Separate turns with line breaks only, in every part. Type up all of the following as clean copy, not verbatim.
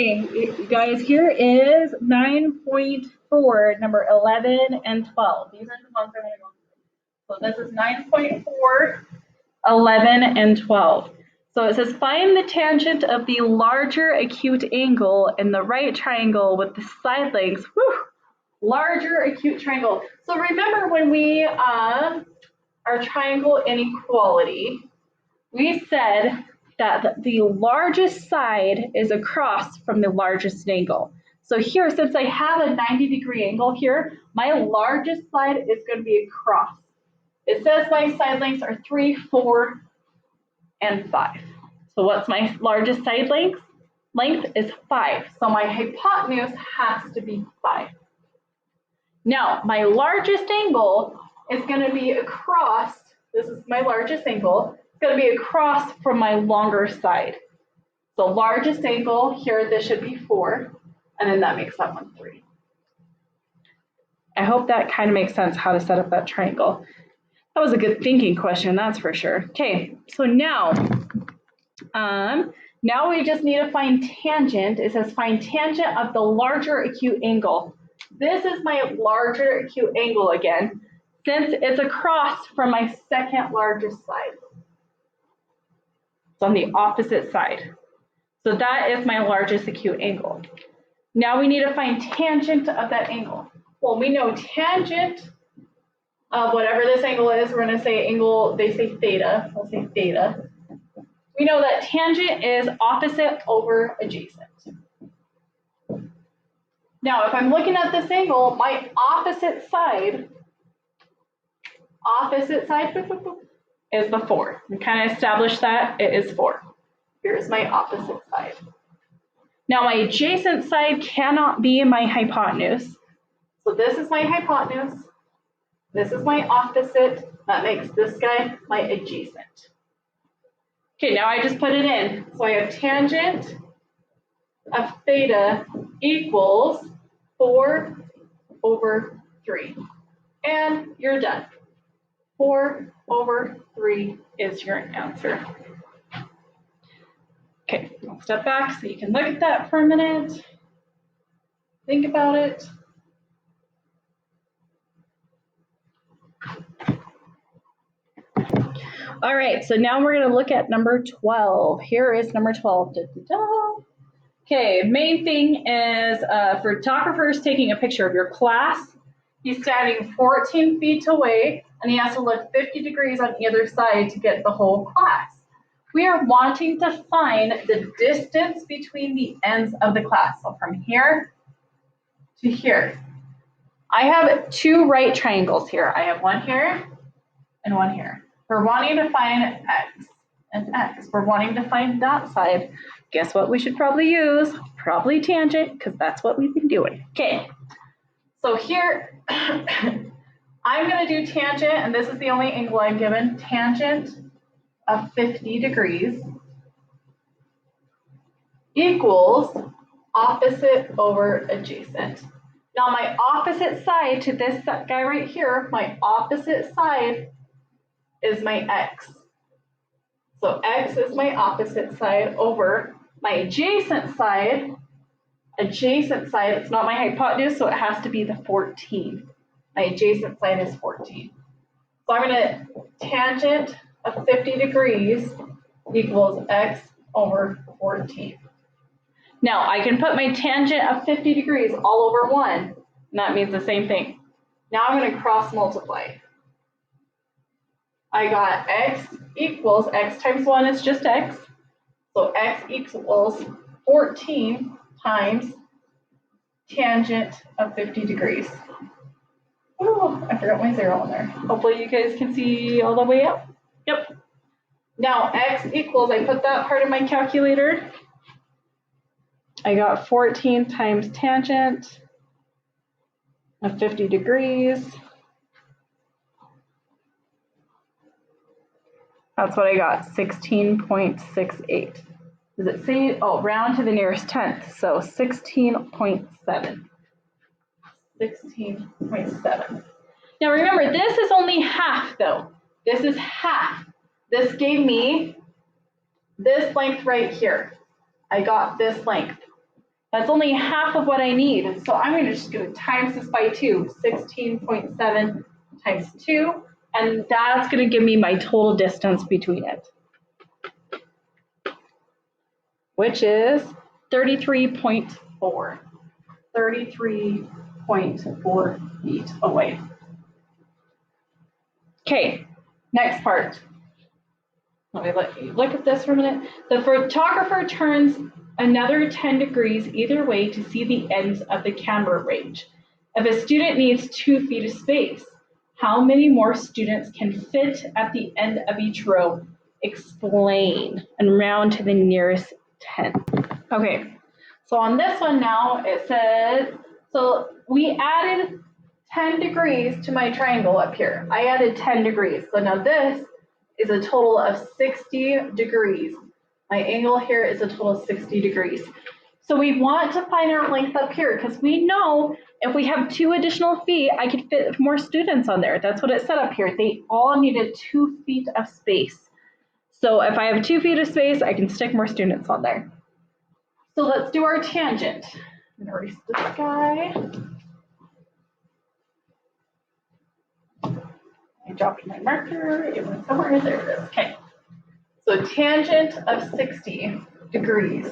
You guys, here is 9.4, number 11 and 12. These are the ones I'm going to go through. So this is 9.4, 11, and 12. So it says find the tangent of the larger acute angle in the right triangle with the side lengths. Whew, larger acute triangle. So remember when we our triangle inequality, we said that the largest side is across from the largest angle. So here, since I have a 90-degree angle here, my largest side is going to be across. It says my side lengths are 3, 4, and 5. So what's my largest side length? Length is 5. So my hypotenuse has to be 5. Now, my largest angle is going to be across. This is my largest angle. It's going to be across from my longer side. So largest angle here, this should be 4, and then that makes that one 3. I hope that kind of makes sense how to set up that triangle. That was a good thinking question, that's for sure. Okay, so now we just need to find tangent. It says find tangent of the larger acute angle. This is my larger acute angle again, since it's across from my second largest side. It's on the opposite side. So that is my largest acute angle. Now we need to find tangent of that angle. Well, we know tangent of whatever this angle is, we're going to say angle, they say theta, we'll say theta. We know that tangent is opposite over adjacent. Now, if I'm looking at this angle, my opposite side is the 4. We kind of established that it is 4. Here's my opposite side. Now, my adjacent side cannot be my hypotenuse. So this is my hypotenuse. This is my opposite. That makes this guy my adjacent. Okay, now I just put it in. So I have tangent of theta equals 4 over 3. And you're done. 4 over 3 is your answer. Okay, I'll step back so you can look at that for a minute. Think about it. All right, so now we're going to look at number 12. Here is number 12. Okay, main thing is photographer taking a picture of your class. He's standing 14 feet away, and he has to look 50 degrees on either side to get the whole class. We are wanting to find the distance between the ends of the class. So from here to here. I have 2 right triangles here. I have one here and one here. We're wanting to find x and x. We're wanting to find that side. Guess what we should probably use? Probably tangent, because that's what we've been doing. Okay, so here, I'm going to do tangent, and this is the only angle I'm given, tangent of 50 degrees equals opposite over adjacent. Now my opposite side to this guy right here, my opposite side is my x. So x is my opposite side over my adjacent side. Adjacent side, it's not my hypotenuse, so it has to be the 14. My adjacent side is 14. So I'm going to tangent of 50 degrees equals x over 14. Now I can put my tangent of 50 degrees all over 1, and that means the same thing. Now I'm going to cross multiply. I got x equals, x times 1 is just x, so x equals 14 times tangent of 50 degrees. Oh, I forgot my 0 on there. Hopefully you guys can see all the way up. Yep. Now x equals, I put that part in my calculator. I got 14 times tangent of 50 degrees. That's what I got, 16.68. Does it say, oh, round to the nearest tenth, so 16.7. 16.7. Now remember, this is only half though. This is half. This gave me this length right here. I got this length. That's only half of what I need. So I'm just going to times this by 2, 16.7 times 2, and that's going to give me my total distance between it, which is 33.4. 33.4 feet away. Okay, next part. Let me let you look at this for a minute. The photographer turns another 10 degrees either way to see the ends of the camera range. If a student needs 2 feet of space, how many more students can fit at the end of each row? Explain and round to the nearest 10. Okay, so on this one now it says, so we added 10 degrees to my triangle up here. I added 10 degrees. So now this is a total of 60 degrees. My angle here is a total of 60 degrees. So we want to find our length up here because we know if we have 2 additional feet, I could fit more students on there. That's what it said up here. They all needed 2 feet of space. So if I have 2 feet of space, I can stick more students on there. So let's do our tangent. I'm gonna erase this guy. I dropped my marker, it went somewhere, there it is, okay. So tangent of 60 degrees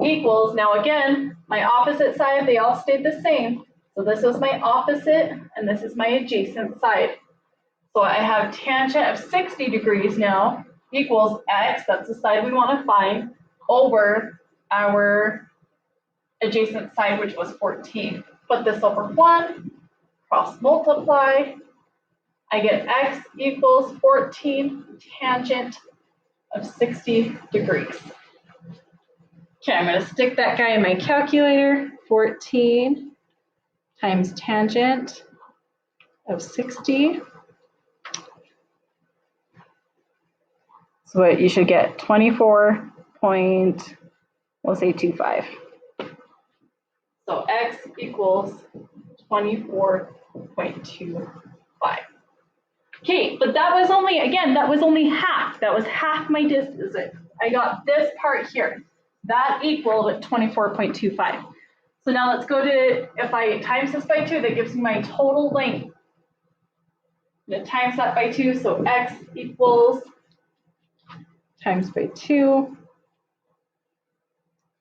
equals, now again, my opposite side, they all stayed the same. So this is my opposite and this is my adjacent side. So I have tangent of 60 degrees now equals x, that's the side we want to find, over our adjacent side, which was 14. Put this over 1, cross multiply, I get x equals 14 tangent of 60 degrees. Okay, I'm going to stick that guy in my calculator. 14 times tangent of 60. So you should get 24.25. So x equals 24.25. Okay, but that was only, again, that was only half. That was half my distance. I got this part here. That equaled 24.25. So now let's go to, if I times this by 2, that gives me my total length. I'm going to times that by 2, so x equals times by 2,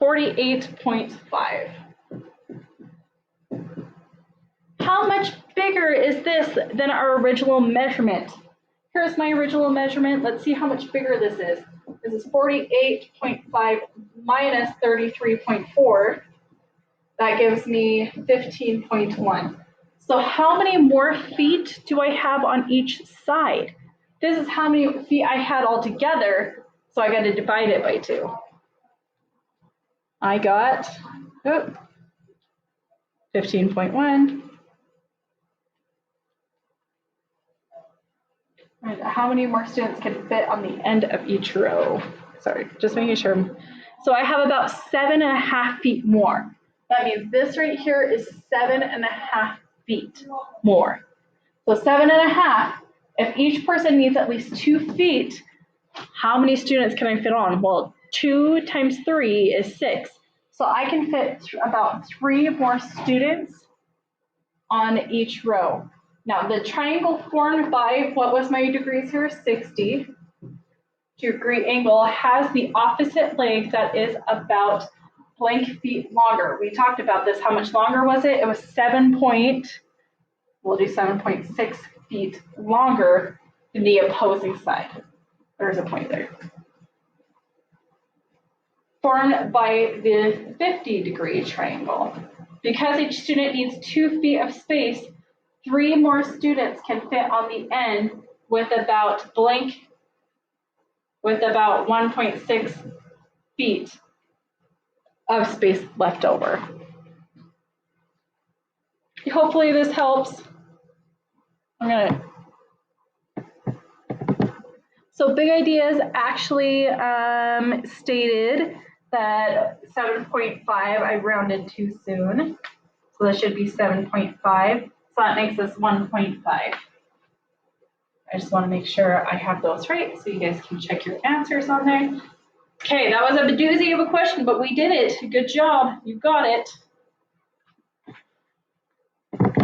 48.5. How much bigger is this than our original measurement? Here's my original measurement. Let's see how much bigger this is. This is 48.5 minus 33.4. That gives me 15.1. So how many more feet do I have on each side? This is how many feet I had altogether, so I got to divide it by 2. I got 15.1. And how many more students can fit on the end of each row? Sorry, just making sure. So I have about 7.5 feet more. That means this right here is 7.5 feet more. So 7.5, if each person needs at least 2 feet, how many students can I fit on? Well, 2 times 3 is 6. So I can fit about 3 more students on each row. Now the triangle formed by, what was my degrees here? 60 degree angle has the opposite leg that is about blank feet longer. We talked about this. How much longer was it? It was 7.6 feet longer than the opposing side. There's a point there. Formed by the 50 degree triangle. Because each student needs 2 feet of space, 3 more students can fit on the end with about 1.6 feet of space left over. Hopefully this helps. So Big Ideas actually stated that 7.5, I rounded too soon. So that should be 7.5. So that makes this 1.5. I just want to make sure I have those right so you guys can check your answers on there. Okay, that was a doozy of a question, but we did it. Good job. You got it.